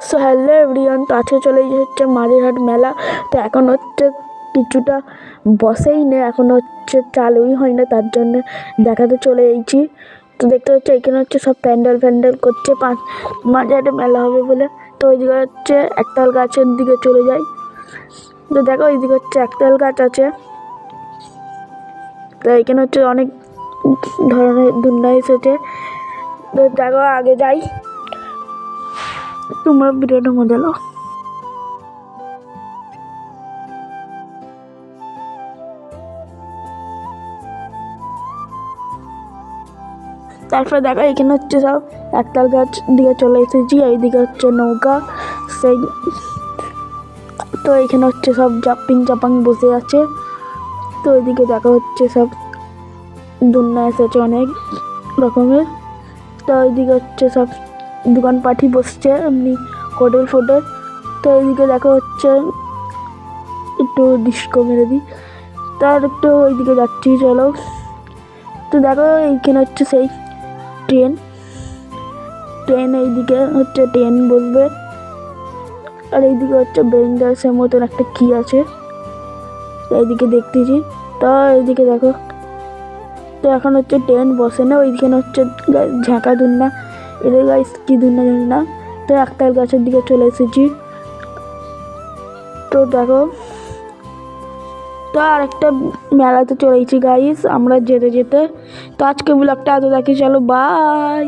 So hello everyone, তো আজকে চলে হচ্ছে মাঝেরহাট মেলা। তো এখন হচ্ছে কিছুটা বসেই নেই, এখন হচ্ছে চালুই হয় না, তার জন্য দেখাতে চলে এসেছি। তো দেখতে হচ্ছে এখানে হচ্ছে সব প্যান্ডেল করছে মাঝেরহাটে মেলা হবে বলে। তো ওইদিকে হচ্ছে একতাল গাছের দিকে চলে যাই। তো দেখো ওইদিকে হচ্ছে একতাল গাছ আছে। তো এখানে হচ্ছে অনেক ধরনের দুন্না এসেছে। তো দেখো আগে যাই, তোমরা ভিডিওটা মজা নাও। তারপরে দেখো এখানে হচ্ছে সব একতাল গাছ দিকে চলে এসেছি। এইদিকে হচ্ছে নৌকা সেই। তো এখানে হচ্ছে সব জাপাং বসে আছে। তো ওইদিকে দেখা হচ্ছে সব দুন্না এসেছে অনেক রকমের। তো ওইদিকে হচ্ছে সব দোকানপাঠি বসছে এমনি হোটেল ফোটেল। তো এইদিকে দেখা হচ্ছে একটু ডিস্কো মেরে দিই, তার একটু ওইদিকে যাচ্ছি চলো। তো দেখো এইখানে হচ্ছে সেই ট্রেন এইদিকে হচ্ছে ট্রেন বসবে। আর এইদিকে হচ্ছে ব্রেঞ্জার্সের মতন একটা কি আছে, এইদিকে দেখতেছি। তো এইদিকে দেখো, তো এখন হচ্ছে ট্রেন বসে না, ওইখানে হচ্ছে ঝাঁকা দুন্না, এটা গাইস কি দুন্না জানি না। তো একতাল গাছের দিকে চলে এসেছি। তো দেখো, তো আর একটা মেলাতে চলে এসেছি গাইস আমরা যেতে। তো আজকে ব্লগটা এত দেখি, চলো বাই।